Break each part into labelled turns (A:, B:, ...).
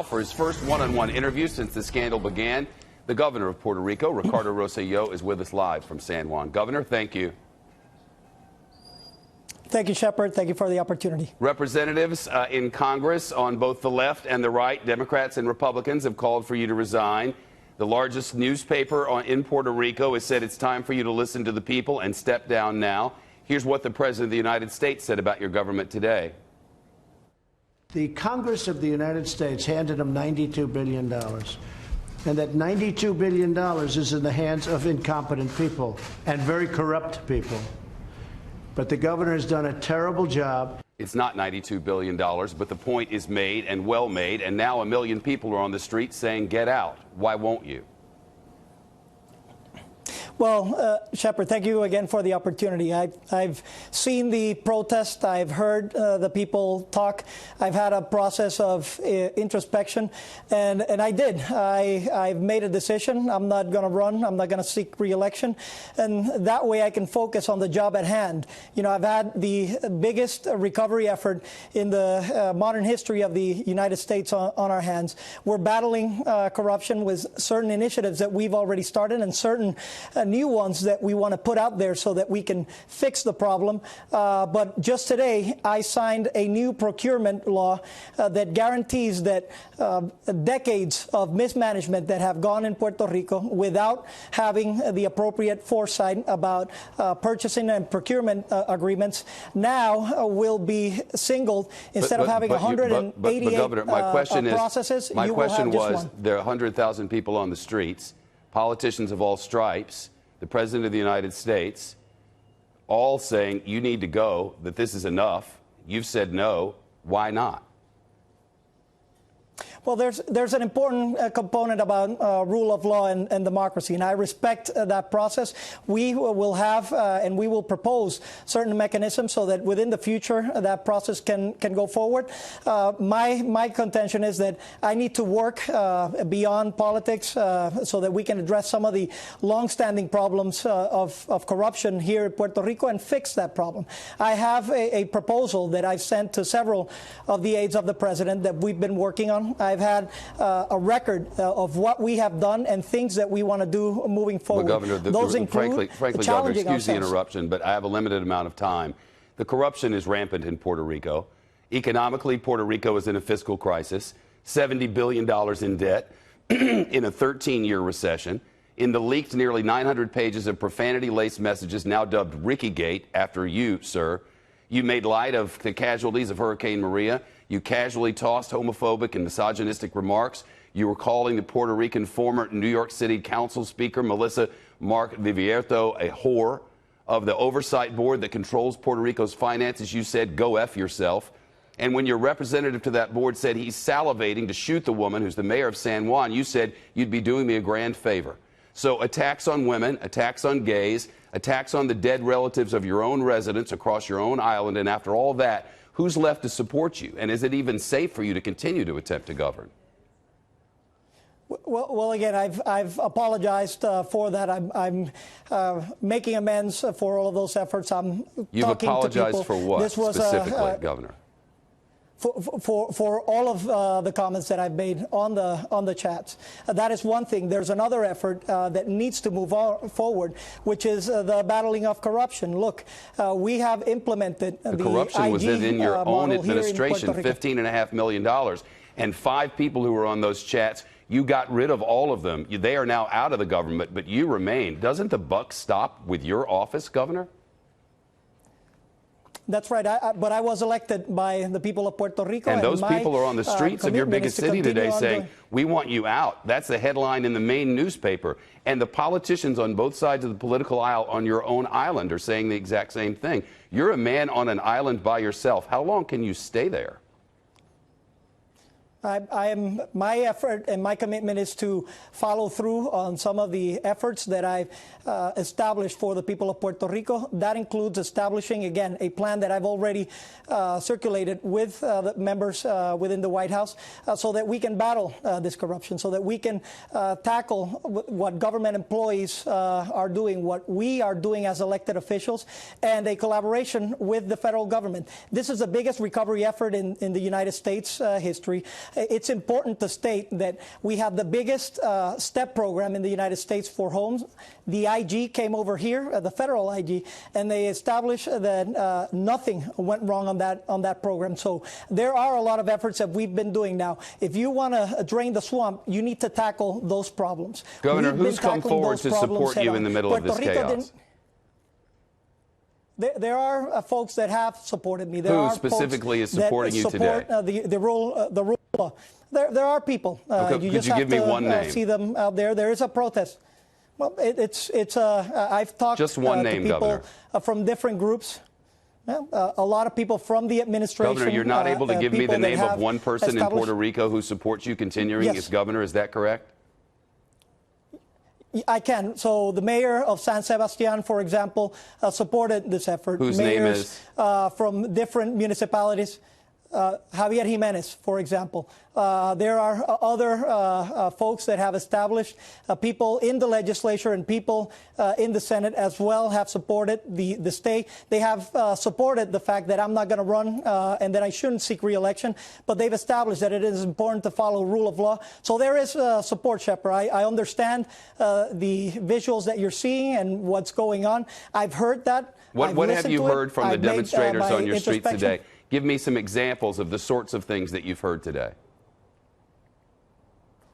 A: For his first one-on-one interview since the scandal began, the governor of Puerto Rico, Ricardo Rosselló, is with us live from San Juan. Governor, thank you.
B: Thank you, Shepard. Thank you for the opportunity.
A: Representatives in Congress on both the left and the right, Democrats and Republicans, have called for you to resign. The largest newspaper in Puerto Rico has said it's time for you to listen to the people and step down now. Here's what the President of the United States said about your government today.
C: The Congress of the United States handed him $92 billion, and that $92 billion is in the hands of incompetent people and very corrupt people. But the governor has done a terrible job.
A: It's not $92 billion, but the point is made and well made, and now 1 million people are on the street saying, get out. Why won't you?
B: Well, Shepard, thank you again for the opportunity. I've seen the protest. I've heard the people talk. I've had a process of introspection, and I did. I've made a decision. I'm not going to run. I'm not going to seek re-election, and that way I can focus on the job at hand. You know, I've had the biggest recovery effort in the modern history of the United States on our hands. We're battling corruption with certain initiatives that we've already started and certain new ones that we want to put out there so that we can fix the problem. But just today, I signed a new procurement law that guarantees that decades of mismanagement that have gone in Puerto Rico without having the appropriate foresight about purchasing and procurement agreements now will be singled. Instead of having 188
A: Governor, my question
B: processes,
A: my
B: you
A: question
B: will have just
A: was,
B: one.
A: there are 100,000 people on the streets, politicians of all stripes, the President of the United States, all saying you need to go, that this is enough. You've said no. Why not? Well,
B: there's an important component about rule of law and democracy, and I respect that process. We will have and we will propose certain mechanisms so that within the future that process can go forward. My contention is that I need to work beyond politics so that we can address some of the long-standing problems of corruption here in Puerto Rico and fix that problem. I have a proposal that I've sent to several of the aides of the president that we've been working on. I've had a record of what we have done and things that we want to do moving forward.
A: Well, Governor,
B: those include
A: frankly, Governor, excuse the interruption, but I have a limited amount of time. The corruption is rampant in Puerto Rico. Economically, Puerto Rico is in a fiscal crisis, $70 billion in debt, in a 13-year recession, in the leaked nearly 900 pages of profanity-laced messages now dubbed Rickygate after you, sir. You made light of the casualties of Hurricane Maria. You casually tossed homophobic and misogynistic remarks. You were calling the Puerto Rican former New York City Council Speaker, Melissa Mark Vivierto, a whore. Of the oversight board that controls Puerto Rico's finances, you said, go F yourself. And when your representative to that board said he's salivating to shoot the woman who's the mayor of San Juan, you said you'd be doing me a grand favor. So attacks on women, attacks on gays, attacks on the dead relatives of your own residents across your own island, and after all that, who's left to support you? And is it even safe for you to continue to attempt to govern?
B: Well, again, I've apologized for that. I'm making amends for all of those efforts.
A: You've
B: talking
A: apologized
B: to people.
A: for what
B: This was
A: specifically, Governor?
B: For all of the comments that I've made on the chats. That is one thing. There's another effort that needs to move forward, which is the battling of corruption. Look, we have implemented the
A: corruption was in your own administration, $15.5 million, and 5 people who were on those chats. You got rid of all of them. They are now out of the government, but you remain. Doesn't the buck stop with your office, Governor?
B: That's right, but I was elected by the people of Puerto Rico.
A: And those people are on the streets of your biggest city today saying, we want you out. That's the headline in the main newspaper. And the politicians on both sides of the political aisle on your own island are saying the exact same thing. You're a man on an island by yourself. How long can you stay there?
B: My effort and my commitment is to follow through on some of the efforts that I've established for the people of Puerto Rico. That includes establishing, again, a plan that I've already circulated with the members within the White House so that we can battle this corruption, so that we can tackle what government employees are doing, what we are doing as elected officials, and a collaboration with the federal government. This is the biggest recovery effort in the United States history. it's important to state that we have the biggest STEP program in the United States for homes. The IG came over here, the federal IG, and they established that nothing went wrong on that program. So there are a lot of efforts that we've been doing now. If you want to drain the swamp, you need to tackle those problems.
A: Governor, who's come forward to support you in the middle of this chaos?
B: There are folks that have supported me.
A: Who specifically is supporting you today?
B: The rule law. There are people.
A: Okay,
B: you just
A: could you
B: have
A: give me one name?
B: See them out there. There is a protest. Well, I've talked
A: just one name,
B: to people
A: Governor.
B: From different groups. A lot of people from the administration.
A: Governor, you're not able to give me the name of one person in Puerto Rico who supports you continuing as governor. Is that correct?
B: I can. So the mayor of San Sebastian, for example, supported this effort.
A: Whose name is?
B: From different municipalities. Javier Jimenez, for example. There are other folks that have established, people in the legislature and people in the Senate as well have supported the state. They have supported the fact that I'm not going to run and that I shouldn't seek re-election, but they've established that it is important to follow rule of law. So there is support, Shepard. I understand the visuals that you're seeing and what's going on. I've heard that.
A: What have you heard from the demonstrators on your streets today? Give me some examples of the sorts of things that you've heard today.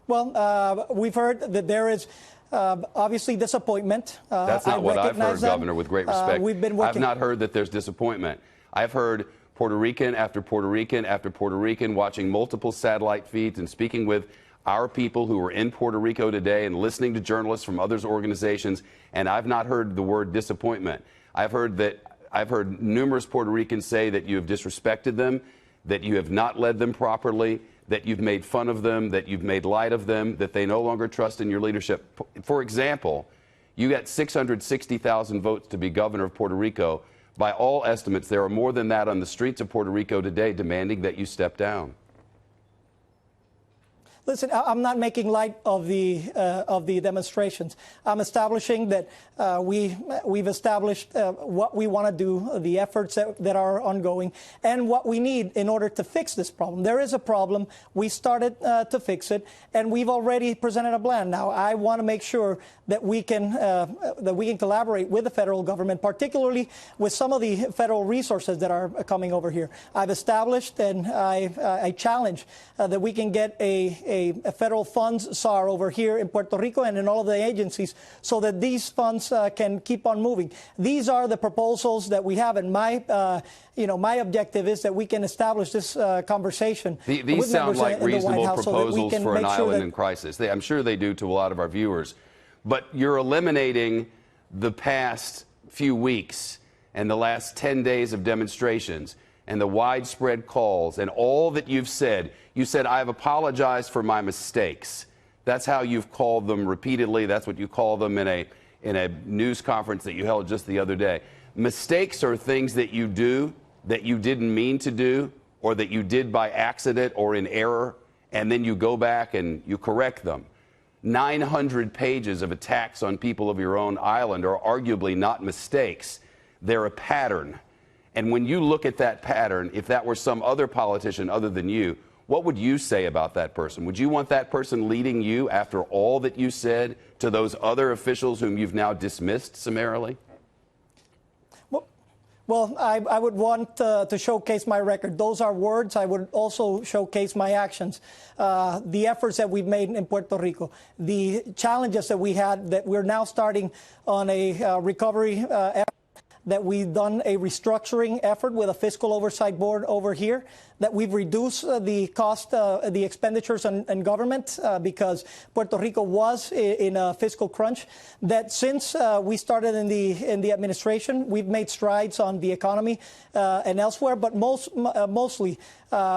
A: Well,
B: we've heard that there is obviously disappointment.
A: That's not what I've heard, Governor, with great respect.
B: We've been working.
A: I've not heard that there's disappointment. I've heard Puerto Rican after Puerto Rican after Puerto Rican watching multiple satellite feeds and speaking with our people who are in Puerto Rico today and listening to journalists from other organizations, and I've not heard the word disappointment. I've heard numerous Puerto Ricans say that you have disrespected them, that you have not led them properly, that you've made fun of them, that you've made light of them, that they no longer trust in your leadership. For example, you got 660,000 votes to be governor of Puerto Rico. By all estimates, there are more than that on the streets of Puerto Rico today demanding that you step down.
B: Listen, I'm not making light of the demonstrations. I'm establishing that we've established what we want to do, the efforts that are ongoing, and what we need in order to fix this problem. There is a problem. We started to fix it, and we've already presented a plan. Now, I want to make sure that we can collaborate with the federal government, particularly with some of the federal resources that are coming over here. I've established and I challenge that we can get a federal funds SAR over here in Puerto Rico and in all of the agencies so that these funds can keep on moving. These are the proposals that we have, and my objective is that we can establish this conversation.
A: These sound like reasonable proposals for an island in crisis. I'm sure they do to a lot of our viewers. But you're eliminating the past few weeks and the last 10 days of demonstrations and the widespread calls and all that you've said. You said, I've apologized for my mistakes. That's how you've called them repeatedly. That's what you call them in a news conference that you held just the other day. Mistakes are things that you do that you didn't mean to do or that you did by accident or in error, and then you go back and you correct them. 900 pages of attacks on people of your own island are arguably not mistakes. They're a pattern. And when you look at that pattern, if that were some other politician other than you, what would you say about that person? Would you want that person leading you after all that you said to those other officials whom you've now dismissed summarily?
B: Well, I would want to showcase my record. Those are words. I would also showcase my actions, the efforts that we've made in Puerto Rico, the challenges that we had that we're now starting on a recovery effort, that we've done a restructuring effort with a fiscal oversight board over here, that we've reduced the cost, the expenditures on government because Puerto Rico was in a fiscal crunch, that since we started in the administration, we've made strides on the economy and elsewhere, but mostly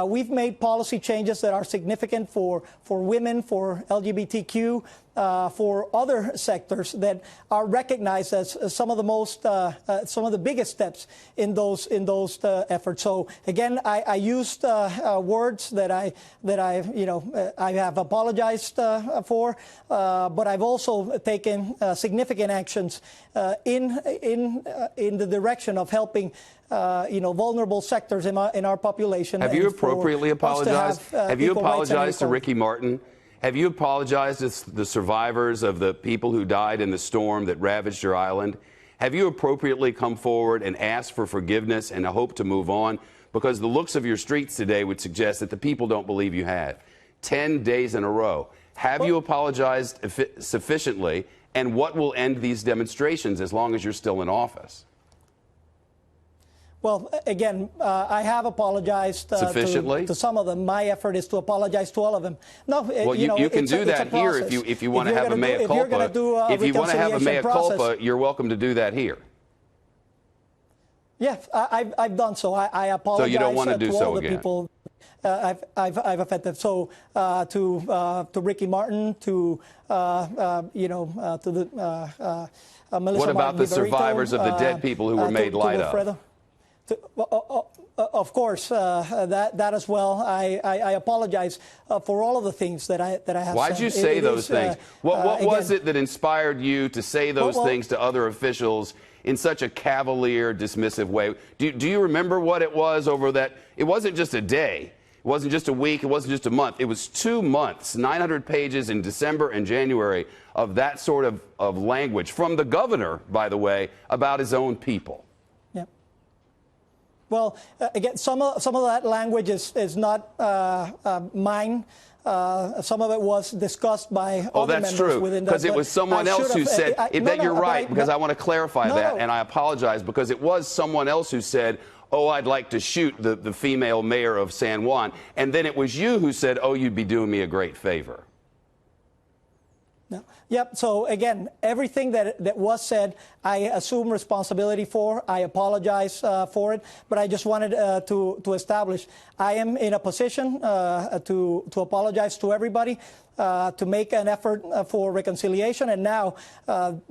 B: we've made policy changes that are significant for women, for LGBTQ, for other sectors that are recognized as some of the biggest steps in those efforts. So again, I use used words that I have apologized for, but I've also taken significant actions in the direction of helping vulnerable sectors in our population.
A: Have you appropriately apologized? Have you apologized to Ricky Martin? Have you apologized to the survivors of the people who died in the storm that ravaged your island? Have you appropriately come forward and asked for forgiveness and a hope to move on? Because the looks of your streets today would suggest that the people don't believe you have. 10 days in a row. Have you apologized sufficiently? And what will end these demonstrations as long as you're still in office?
B: Well, again, I have apologized
A: sufficiently
B: to some of them. My effort is to apologize to all of them. No,
A: well, you can do that here if you want to have a mea culpa. If you want to have a mea culpa, you're welcome to do that here.
B: Yeah, I've done so. I apologize.
A: So you don't want to do
B: to
A: so
B: all
A: again.
B: The people I've offended. So to Ricky Martin, to Melissa.
A: What about the survivors of the dead people who were made light of? Of
B: course, that as well. I apologize for all of the things that I have
A: Why'd
B: said.
A: you say those things? What was it that inspired you to say those things to other officials in such a cavalier, dismissive way? Do you remember what it was over that? It wasn't just a day. It wasn't just a week. It wasn't just a month. It was 2 months, 900 pages in December and January of that sort of language from the governor, by the way, about his own people.
B: Well, again, some of that language is not mine. Some of it was discussed by other members within that.
A: Because it was someone else who said you're right, because I want to clarify that, and I apologize, because it was someone else who said, oh, I'd like to shoot the female mayor of San Juan, and then it was you who said, oh, you'd be doing me a great favor.
B: No. Yep. So again, everything that was said, I assume responsibility for. I apologize for it, but I just wanted to establish I am in a position to apologize to everybody, to make an effort for reconciliation, and now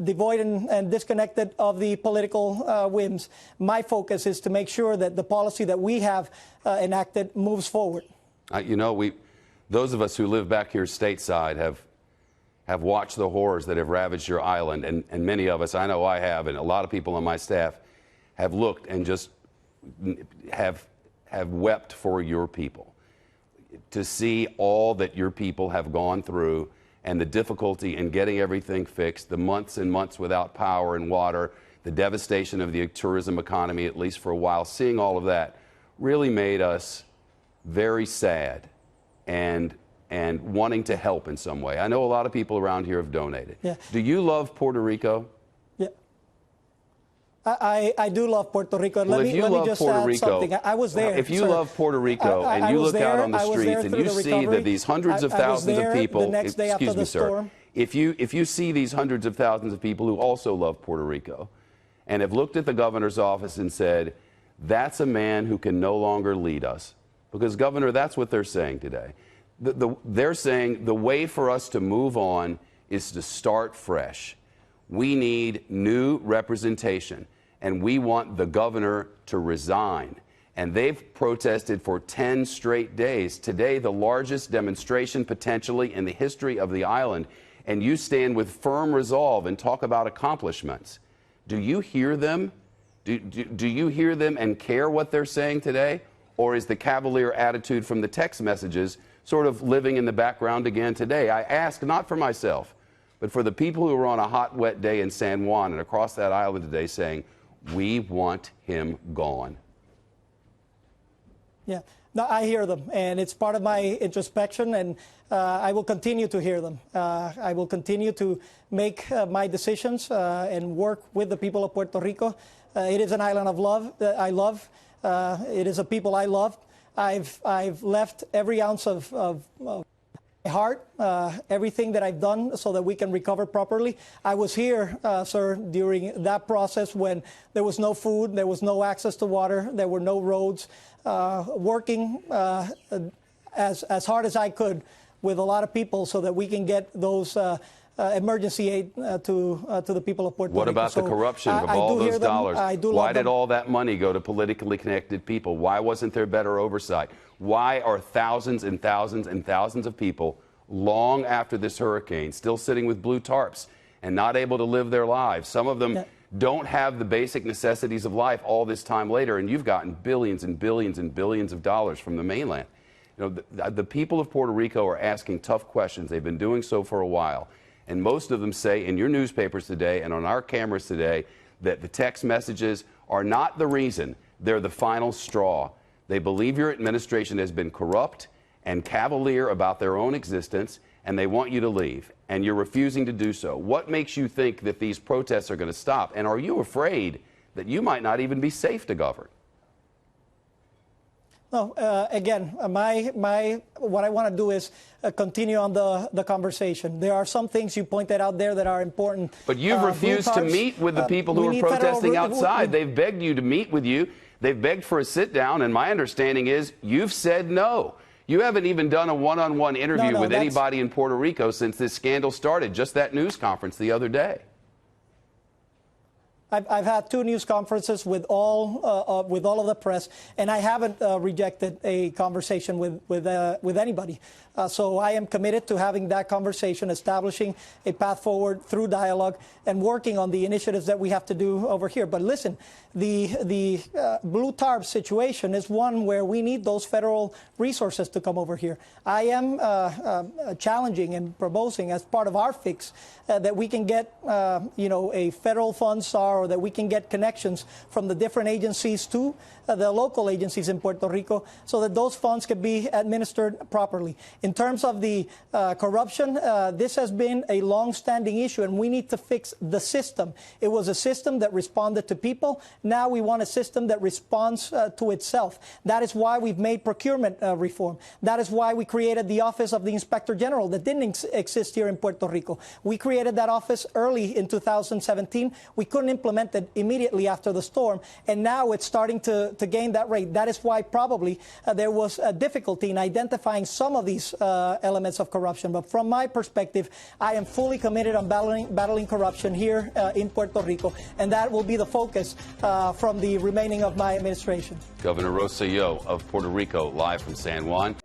B: devoid and disconnected of the political whims. My focus is to make sure that the policy that we have enacted moves forward.
A: Those of us who live back here stateside have watched the horrors that have ravaged your island, and many of us, I know I have, and a lot of people on my staff have looked and just have wept for your people. To see all that your people have gone through and the difficulty in getting everything fixed, the months and months without power and water, the devastation of the tourism economy, at least for a while, seeing all of that really made us very sad and wanting to help in some way. I know a lot of people around here have donated.
B: Yeah.
A: Do you love Puerto Rico?
B: Yeah. I do love Puerto Rico.
A: Well,
B: let me just add something. I was there.
A: If you love Puerto Rico and you look out on the streets and you see that these hundreds of thousands of people, excuse me, sir, if you see these hundreds of thousands of people who also love Puerto Rico and have looked at the governor's office and said, that's a man who can no longer lead us. Because, Governor, that's what they're saying today. They're saying the way for us to move on is to start fresh. We need new representation, and we want the governor to resign. And they've protested for 10 straight days. Today, the largest demonstration potentially in the history of the island. And you stand with firm resolve and talk about accomplishments. Do you hear them? Do you hear them and care what they're saying today? Or is the cavalier attitude from the text messages sort of living in the background again today? I ask not for myself, but for the people who are on a hot, wet day in San Juan and across that island today saying, we want him gone.
B: Yeah, no, I hear them, and it's part of my introspection, and I will continue to hear them. I will continue to make my decisions and work with the people of Puerto Rico. It is an island of love that I love. It is a people I love. I've left every ounce of my heart, everything that I've done so that we can recover properly. I was here, sir, during that process when there was no food, there was no access to water, there were no roads, working as hard as I could with a lot of people so that we can get those emergency aid to the people of Puerto Rico.
A: What about the corruption of all those dollars? Why did all that money go to politically connected people? Why wasn't there better oversight? Why are thousands and thousands and thousands of people long after this hurricane still sitting with blue tarps and not able to live their lives? Some of them don't have the basic necessities of life all this time later, and you've gotten billions and billions and billions of dollars from the mainland. You know, the people of Puerto Rico are asking tough questions. They've been doing so for a while. And most of them say in your newspapers today and on our cameras today that the text messages are not the reason, they're the final straw. They believe your administration has been corrupt and cavalier about their own existence, and they want you to leave, and you're refusing to do so. What makes you think that these protests are going to stop? And are you afraid that you might not even be safe to govern?
B: No, again, what I want to do is continue on the conversation. There are some things you pointed out there that are important.
A: But you've refused to meet with the people who are protesting outside. They've begged you to meet with you. They've begged for a sit-down, and my understanding is you've said no. You haven't even done a one-on-one interview with anybody in Puerto Rico since this scandal started, just that news conference the other day.
B: I've had 2 news conferences with all of the press, and I haven't rejected a conversation with anybody. So I am committed to having that conversation, establishing a path forward through dialogue, and working on the initiatives that we have to do over here. But listen, the blue tarp situation is one where we need those federal resources to come over here. I am challenging and proposing as part of our fix that we can get, a federal fund SAR, or that we can get connections from the different agencies to the local agencies in Puerto Rico, so that those funds can be administered properly. In terms of the corruption, this has been a long-standing issue, and we need to fix the system. It was a system that responded to people. Now we want a system that responds to itself. That is why we've made procurement reform. That is why we created the Office of the Inspector General that didn't exist here in Puerto Rico. We created that office early in 2017. We couldn't implement it immediately after the storm, and now it's starting to gain that rate. That is why probably there was a difficulty in identifying some of these elements of corruption. But from my perspective, I am fully committed on battling corruption here in Puerto Rico, and that will be the focus from the remaining of my administration.
A: Governor Rosselló of Puerto Rico, live from San Juan.